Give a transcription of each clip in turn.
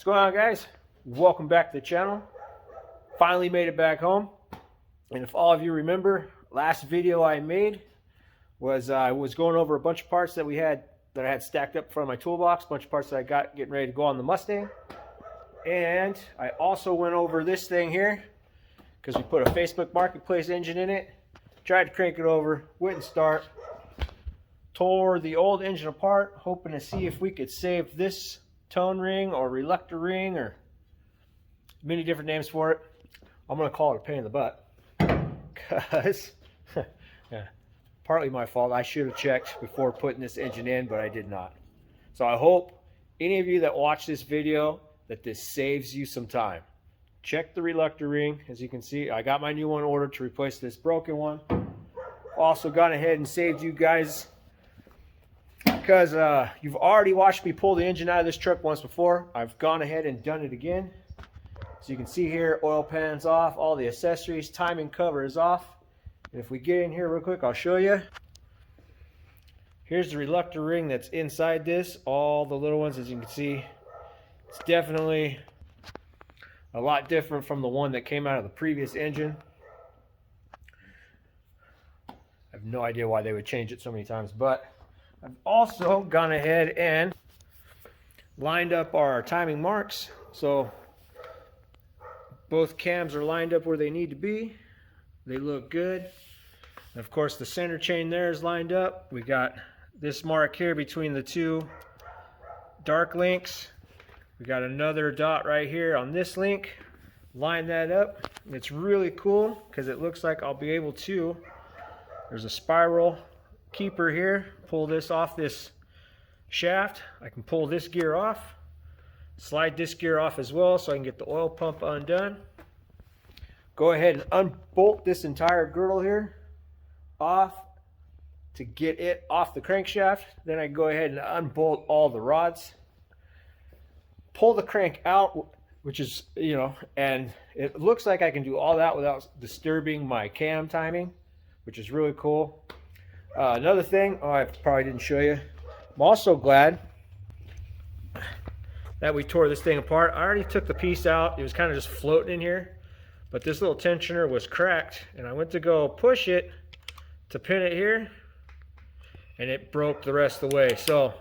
What's going on, guys? Welcome back to the channel. Finally made it back home. And if all of you remember, last video I made was I was going over a bunch of parts that I had stacked up in front of my toolbox, a bunch of parts that I got getting ready to go on the Mustang. And I also went over this thing here because we put a Facebook Marketplace engine in it. Tried to crank it over, wouldn't start. Tore the old engine apart, hoping to see if we could save this tone ring or reluctor ring, or many different names for it. I'm going to call it a pain in the butt because yeah, partly my fault. I should have checked before putting this engine in, but I did not. So I hope any of you that watch this video that this saves you some time. Check the reluctor ring. As you can see, I got my new one ordered to replace this broken one. Also gone ahead and saved you guys because you've already watched me pull the engine out of this truck once before. I've gone ahead and done it again. So you can see here, oil pan's off, all the accessories, timing cover is off. And if we get in here real quick, I'll show you. Here's the reluctor ring that's inside this. All the little ones, as you can see. It's definitely a lot different from the one that came out of the previous engine. I have no idea why they would change it so many times, but I've also gone ahead and lined up our timing marks. So both cams are lined up where they need to be. They look good. And of course the center chain there is lined up. We got this mark here between the two dark links. We got another dot right here on this link. Line that up. It's really cool because it looks like I'll be able to, there's a spiral keeper here, pull this off this shaft. I can pull this gear off, slide this gear off as well so I can get the oil pump undone. Go ahead and unbolt this entire girdle here off to get it off the crankshaft. Then I can go ahead and unbolt all the rods, pull the crank out, which is, you know, and it looks like I can do all that without disturbing my cam timing, which is really cool. Another thing, I probably didn't show you. I'm also glad that we tore this thing apart. I already took the piece out. It was kind of just floating in here, but this little tensioner was cracked, and I went to go push it to pin it here, and it broke the rest of the way. So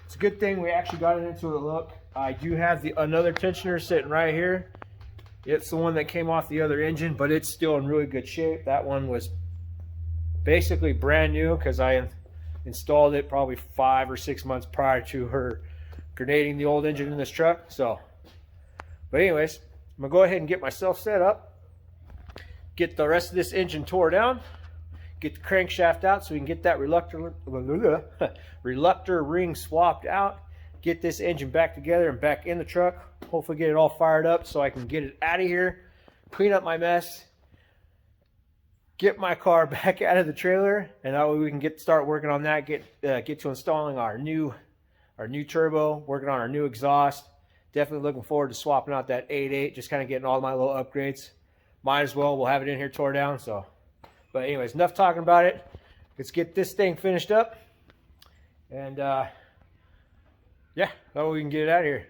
it's a good thing we actually got it into a look. I do have another tensioner sitting right here. It's the one that came off the other engine, but it's still in really good shape. That one was basically brand new because I installed it probably 5 or 6 months prior to her grenading the old engine in this truck. So, but anyways, I'm gonna go ahead and get myself set up, get the rest of this engine tore down, get the crankshaft out so we can get that reluctor ring swapped out, get this engine back together and back in the truck, hopefully get it all fired up so I can get it out of here, clean up my mess, get my car back out of the trailer, and that way we can start working on that, get to installing our new turbo, working on our new exhaust. Definitely looking forward to swapping out that 8.8, just kind of getting all my little upgrades. Might as well, we'll have it in here tore down. So, but anyways, enough talking about it. Let's get this thing finished up, and yeah, that way we can get it out of here.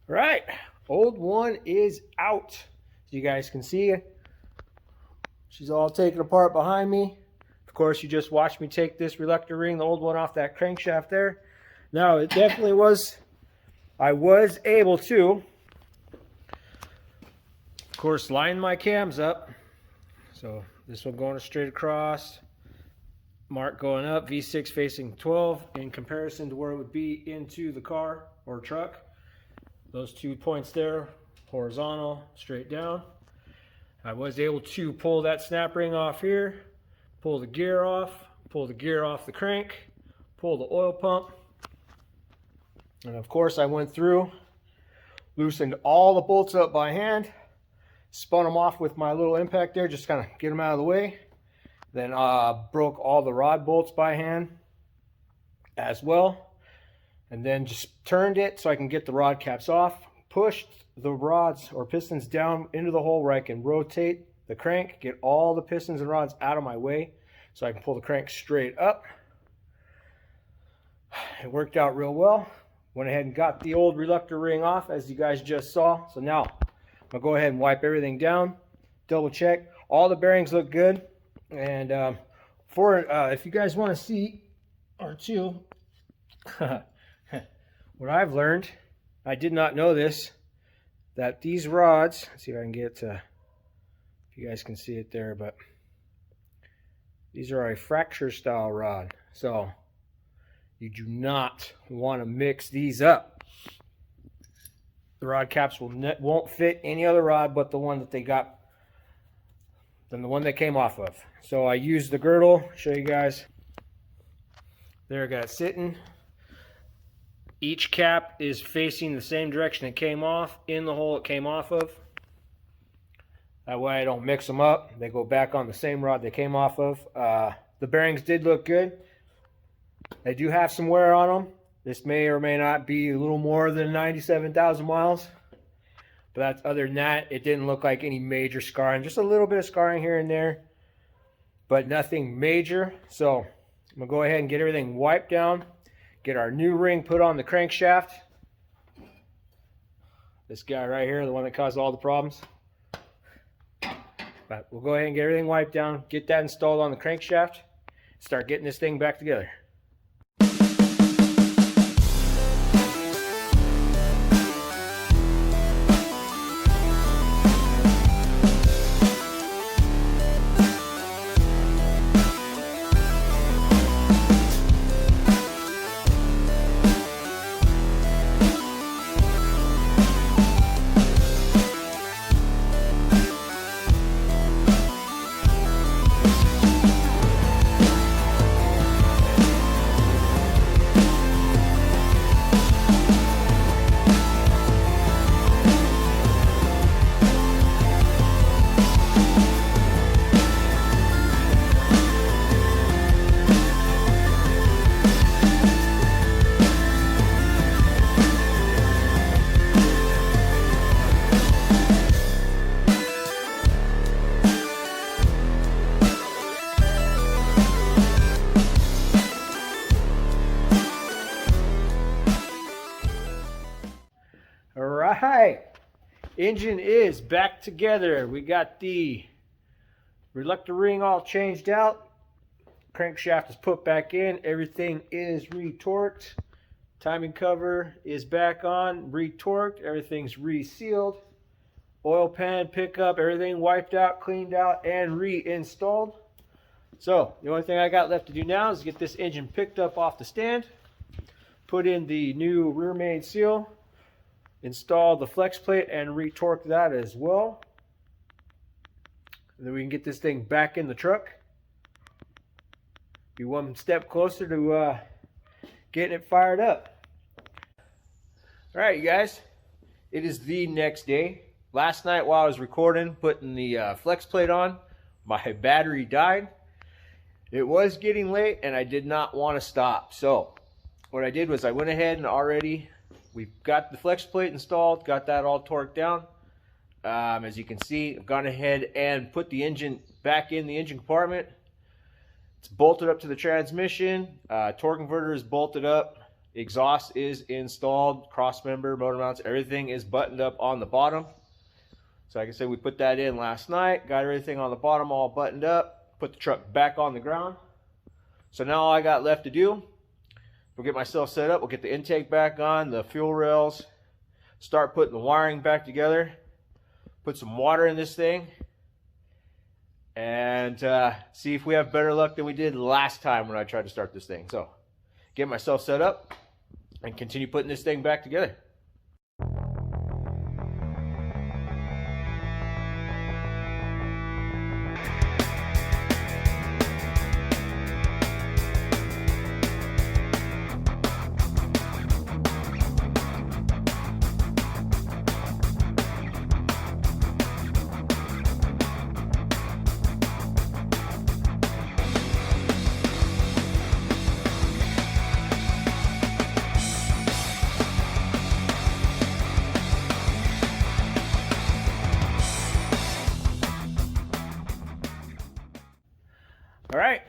Right, old one is out. So you guys can see she's all taken apart behind me. Of course, you just watched me take this reluctor ring, the old one, off that crankshaft there. Now, it definitely was, I was able to course, line my cams up. So this one going straight across, mark going up, V6 facing 12 in comparison to where it would be into the car or truck. Those 2 points there, horizontal, straight down. I was able to pull that snap ring off here, pull the gear off the crank, pull the oil pump. And of course I went through, loosened all the bolts up by hand, spun them off with my little impact there, just kind of get them out of the way. Then broke all the rod bolts by hand as well. And then just turned it so I can get the rod caps off, pushed the rods or pistons down into the hole where I can rotate the crank, get all the pistons and rods out of my way so I can pull the crank straight up. It worked out real well. Went ahead and got the old reluctor ring off, as you guys just saw. So now I'm gonna go ahead and wipe everything down, double check. All the bearings look good. And if you guys want to see or two, what I've learned, I did not know this, that these rods, let's see if I can get to, if you guys can see it there, but these are a fracture style rod. So you do not want to mix these up. The rod caps won't fit any other rod but the one that they got, than the one that came off of. So I used the girdle, show you guys. There I got it sitting. Each cap is facing the same direction it came off, in the hole it came off of. That way I don't mix them up. They go back on the same rod they came off of. The bearings did look good. They do have some wear on them. This may or may not be a little more than 97,000 miles. But that's, other than that, it didn't look like any major scarring. Just a little bit of scarring here and there, but nothing major. So I'm gonna go ahead and get everything wiped down, get our new ring put on the crankshaft. This guy right here, the one that caused all the problems. But we'll go ahead and get everything wiped down, get that installed on the crankshaft, start getting this thing back together. Alright, engine is back together. We got the reluctor ring all changed out. Crankshaft is put back in. Everything is retorqued. Timing cover is back on, retorqued. Everything's resealed. Oil pan, pickup, everything wiped out, cleaned out, and reinstalled. So the only thing I got left to do now is get this engine picked up off the stand, put in the new rear main seal, install the flex plate and retorque that as well. And then we can get this thing back in the truck. Be one step closer to getting it fired up. All right, you guys, it is the next day. Last night while I was recording, putting the flex plate on, my battery died. It was getting late and I did not want to stop. So what I did was I went ahead and we've got the flex plate installed, got that all torqued down. As you can see, I've gone ahead and put the engine back in the engine compartment. It's bolted up to the transmission. Torque converter is bolted up. Exhaust is installed. Cross member, motor mounts, everything is buttoned up on the bottom. So like I said, we put that in last night. Got everything on the bottom all buttoned up. Put the truck back on the ground. So now all I got left to do, we'll get myself set up. We'll get the intake back on, the fuel rails, start putting the wiring back together, put some water in this thing and see if we have better luck than we did last time when I tried to start this thing. So get myself set up and continue putting this thing back together. All right,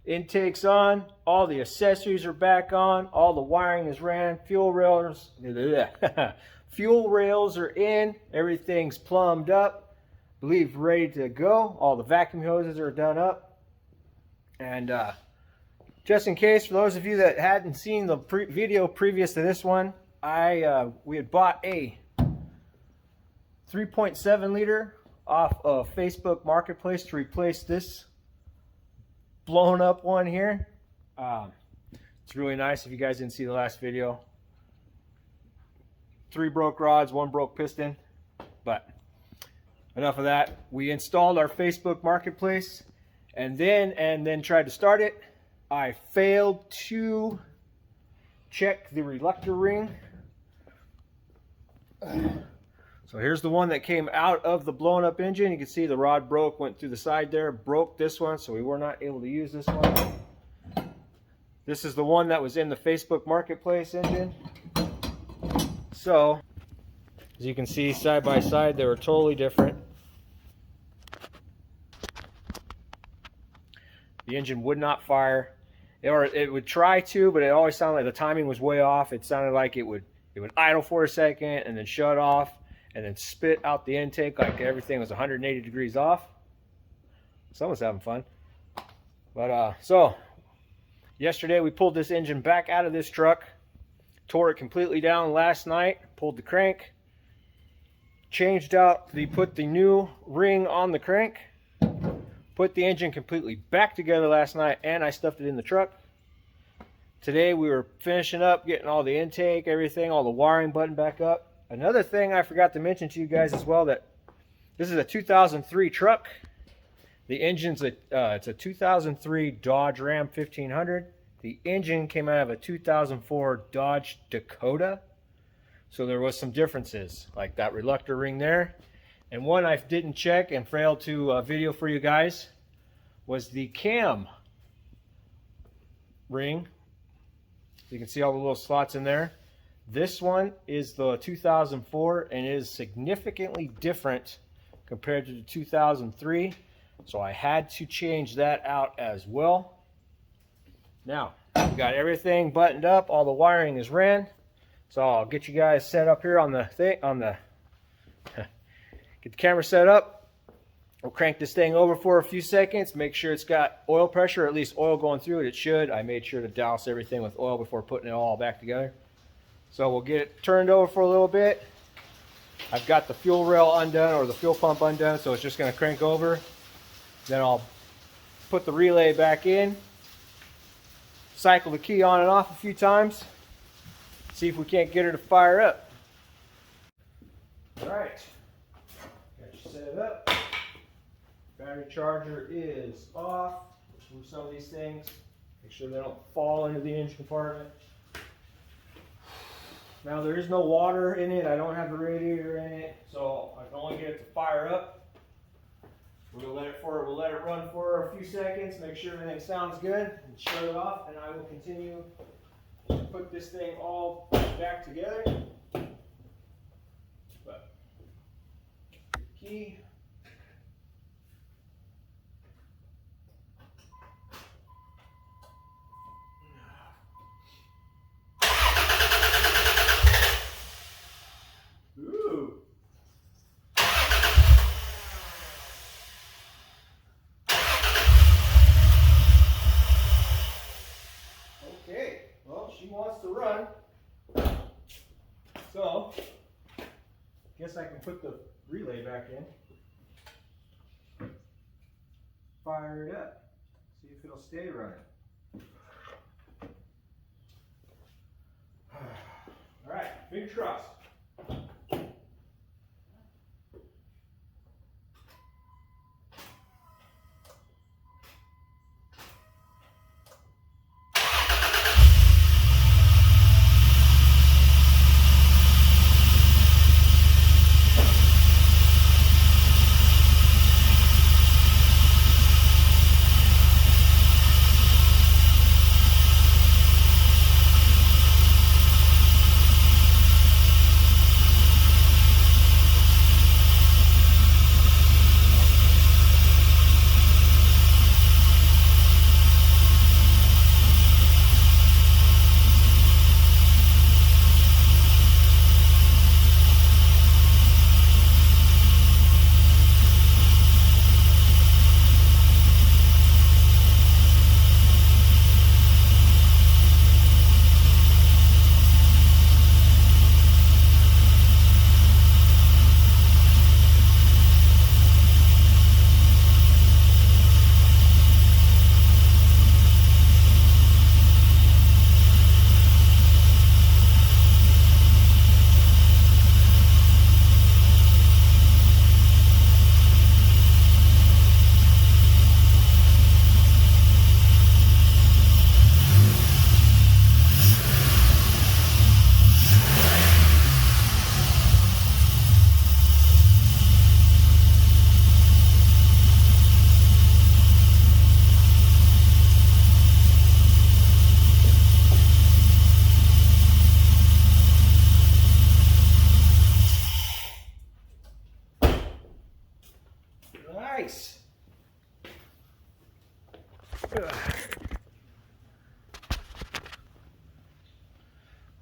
intake's on, all the accessories are back on, all the wiring is ran, fuel rails are in, everything's plumbed up, I believe ready to go. All the vacuum hoses are done up. And just in case, for those of you that hadn't seen the video previous to this one, we had bought a 3.7 liter off of Facebook Marketplace to replace this blown up one here. It's really nice. If you guys didn't see the last video, 3 broke rods, 1 broke piston. But enough of that. We installed our Facebook Marketplace and then tried to start it. I failed to check the reluctor ring. So here's the one that came out of the blown up engine. You can see the rod broke, went through the side there, broke this one, so we were not able to use this one. This is the one that was in the Facebook Marketplace engine. So, as you can see, side by side, they were totally different. The engine would not fire, or it would try to, but it always sounded like the timing was way off. It sounded like it would idle for a second and then shut off, and then spit out the intake like everything was 180 degrees off. Someone's having fun. But so yesterday we pulled this engine back out of this truck, tore it completely down last night, pulled the crank, put the new ring on the crank, put the engine completely back together last night, and I stuffed it in the truck. Today we were finishing up, getting all the intake, everything, all the wiring buttoned back up. Another thing I forgot to mention to you guys as well, that this is a 2003 truck. The engine's it's a 2003 Dodge Ram 1500. The engine came out of a 2004 Dodge Dakota. So there was some differences, like that reluctor ring there. And one I didn't check and failed to video for you guys was the cam ring. You can see all the little slots in there. This one is the 2004 and is significantly different compared to the 2003. So I had to change that out as well. Now, we got everything buttoned up. All the wiring is ran. So I'll get you guys set up here on the thing, get the camera set up. We'll crank this thing over for a few seconds. Make sure it's got oil pressure, or at least oil going through it. It should. I made sure to douse everything with oil before putting it all back together. So we'll get it turned over for a little bit. I've got the fuel rail undone, or the fuel pump undone, so it's just going to crank over. Then I'll put the relay back in, cycle the key on and off a few times, see if we can't get her to fire up. All right, got you set up. Battery charger is off. Move some of these things, make sure they don't fall into the engine compartment. Now there is no water in it. I don't have the radiator in it, so I can only get it to fire up. We'll let it run for a few seconds, make sure everything sounds good, and shut it off, and I will continue to put this thing all back together. But key. Ooh. Okay, well, she wants to run, so Guess I can put the relay back in. Fire it up. See if it'll stay running. All right, big trust. Nice.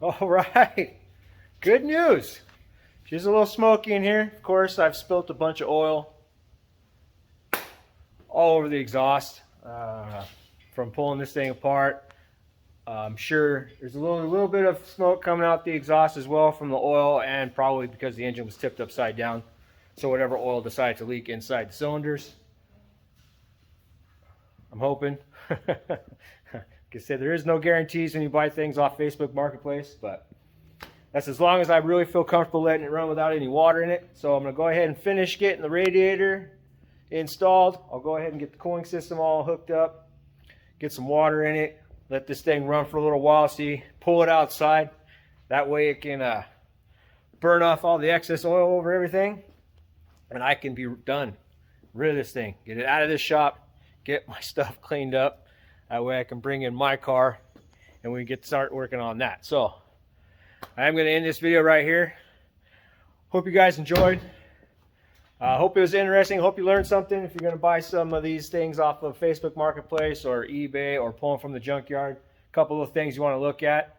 All right. Good news. She's a little smoky in here. Of course, I've spilt a bunch of oil all over the exhaust from pulling this thing apart. I'm sure there's a little bit of smoke coming out the exhaust as well from the oil, and probably because the engine was tipped upside down. So whatever oil decided to leak inside the cylinders. I'm hoping. Like I said, there is no guarantees when you buy things off Facebook Marketplace, but that's as long as I really feel comfortable letting it run without any water in it. So I'm going to go ahead and finish getting the radiator installed. I'll go ahead and get the cooling system all hooked up, get some water in it, let this thing run for a little while, see, pull it outside. That way it can burn off all the excess oil over everything, and I can be done, rid of this thing, get it out of this shop, get my stuff cleaned up. That way I can bring in my car and we can start working on that. So I am going to end this video right here. Hope you guys enjoyed. Hope it was interesting. Hope you learned something. If you're going to buy some of these things off of Facebook Marketplace or eBay or pull them from the junkyard, a couple of things you want to look at.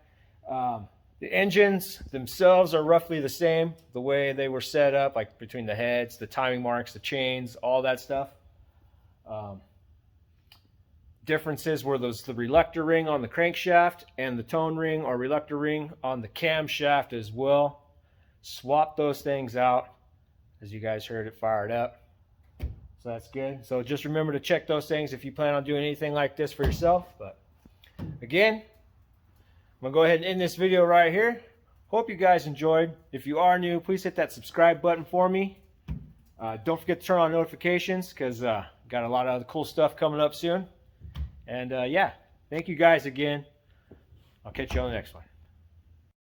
The engines themselves are roughly the same, the way they were set up, like between the heads, the timing marks, the chains, all that stuff. Differences were the reluctor ring on the crankshaft and the tone ring or reluctor ring on the camshaft as well. Swap those things out. As you guys heard, it fired up. So that's good. So just remember to check those things if you plan on doing anything like this for yourself. But again, I'm going to go ahead and end this video right here. Hope you guys enjoyed. If you are new, please hit that subscribe button for me. Don't forget to turn on notifications because got a lot of other cool stuff coming up soon. And yeah, thank you guys again. I'll catch you on the next one.